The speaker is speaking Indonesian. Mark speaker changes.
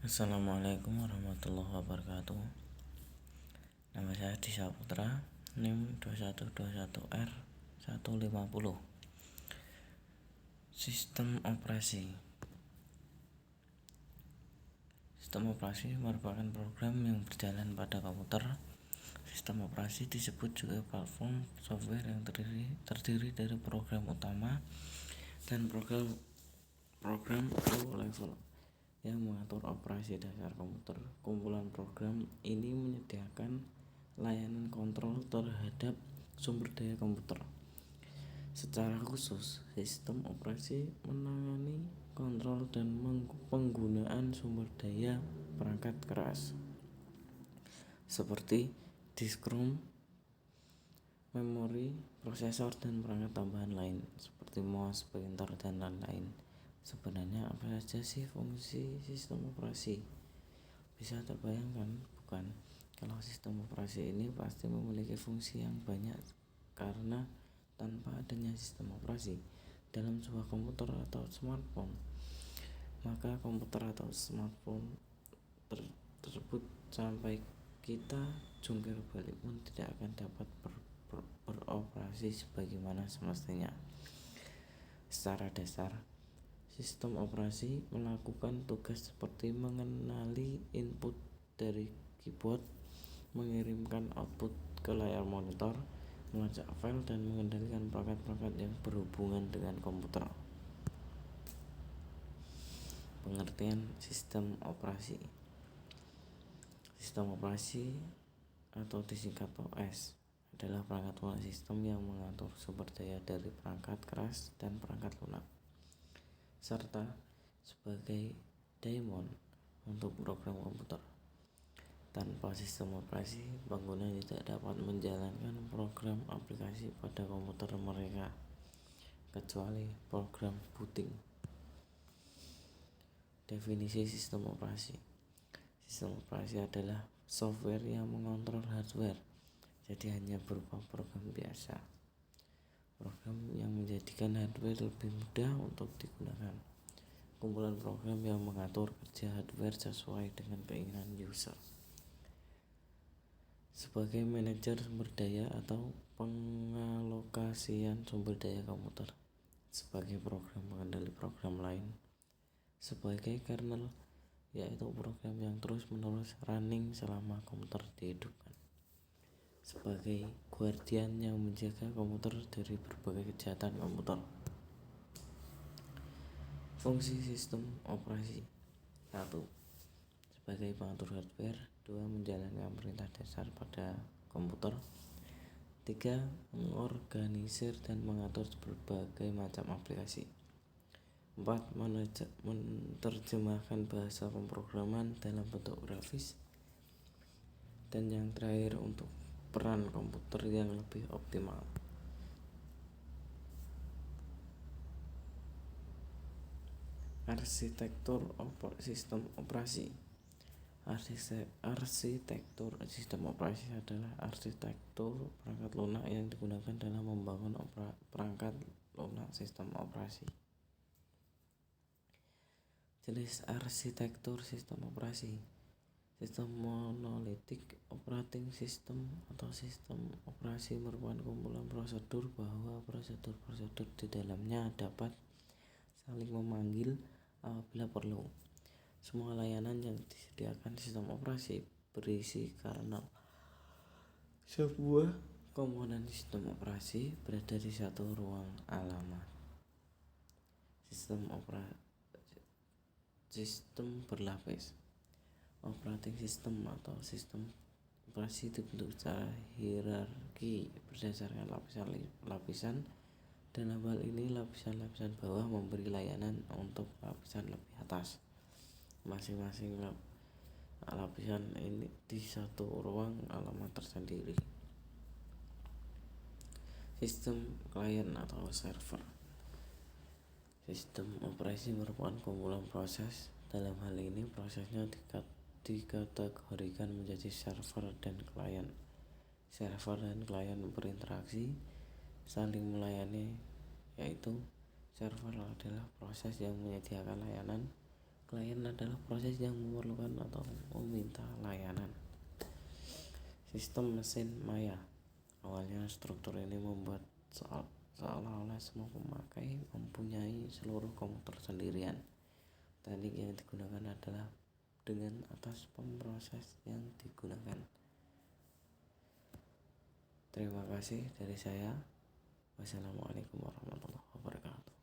Speaker 1: Assalamualaikum warahmatullahi wabarakatuh. Nama saya Disa Putra, NIM 2121R150. Sistem operasi. Sistem operasi merupakan program yang berjalan pada komputer. Sistem operasi disebut juga platform software yang terdiri dari program utama dan program low level yang mengatur operasi dasar komputer. Kumpulan program ini menyediakan layanan kontrol terhadap sumber daya komputer. Secara khusus, sistem operasi menangani kontrol dan penggunaan sumber daya perangkat keras seperti disk ROM, memori, prosesor, dan perangkat tambahan lain seperti mouse, printer, dan lain-lain. Sebenarnya apa saja sih fungsi sistem operasi? Bisa terbayangkan, bukan? Kalau sistem operasi ini pasti memiliki fungsi yang banyak, karena tanpa adanya sistem operasi dalam sebuah komputer atau smartphone, maka komputer atau smartphone tersebut sampai kita jungkir balik pun tidak akan dapat beroperasi sebagaimana semestinya. Secara dasar, sistem operasi melakukan tugas seperti mengenali input dari keyboard, mengirimkan output ke layar monitor, melacak file, dan mengendalikan perangkat-perangkat yang berhubungan dengan komputer. Pengertian sistem operasi. Sistem operasi atau disingkat OS adalah perangkat lunak sistem yang mengatur sumber daya dari perangkat keras dan perangkat lunak, serta sebagai daemon untuk program komputer. Tanpa sistem operasi, pengguna tidak dapat menjalankan program aplikasi pada komputer mereka, kecuali program booting. Definisi sistem operasi. Sistem operasi adalah software yang mengontrol hardware, jadi hanya berupa program biasa. Program yang menjadikan hardware lebih mudah untuk digunakan. Kumpulan program yang mengatur kerja hardware sesuai dengan keinginan user. Sebagai manajer sumber daya atau pengalokasian sumber daya komputer. Sebagai program pengendali program lain. Sebagai kernel, yaitu program yang terus-menerus running selama komputer dihidupkan. Sebagai guardian yang menjaga komputer dari berbagai kejahatan komputer. Fungsi sistem operasi. 1. Sebagai pengatur hardware. 2. Menjalankan perintah dasar pada komputer. 3. Mengorganisir dan mengatur berbagai macam aplikasi. 4. Menerjemahkan bahasa pemrograman dalam bentuk grafis. Dan yang terakhir, untuk peran komputer yang lebih optimal. Arsitektur sistem operasi. Arsitektur sistem operasi adalah arsitektur perangkat lunak yang digunakan dalam membangun perangkat lunak sistem operasi. Jenis arsitektur sistem operasi. Sistem monolitik operating system atau sistem operasi merupakan kumpulan prosedur bahwa prosedur-prosedur di dalamnya dapat saling memanggil apabila perlu. Semua layanan yang disediakan sistem operasi berisi kernel. Sebuah komponen sistem operasi berada di satu ruang alamat. Sistem berlapis. Operating system atau sistem operasi dibentuk secara hierarki berdasarkan lapisan-lapisan. Dalam hal ini, lapisan-lapisan bawah memberi layanan untuk lapisan lebih atas. Masing-masing lapisan ini di satu ruang alamat tersendiri. Sistem klien atau server. Sistem operasi merupakan kumpulan proses. Dalam hal ini, prosesnya dikategorikan menjadi server dan klien. Server dan klien berinteraksi saling melayani, yaitu server adalah proses yang menyediakan layanan, Klien adalah proses yang memerlukan atau meminta layanan. Sistem mesin maya. Awalnya struktur ini membuat seolah-olah semua pemakai mempunyai seluruh komputer sendirian. Teknik yang digunakan adalah dengan atas pemroses yang digunakan. Terima kasih dari saya. Wassalamualaikum warahmatullahi wabarakatuh.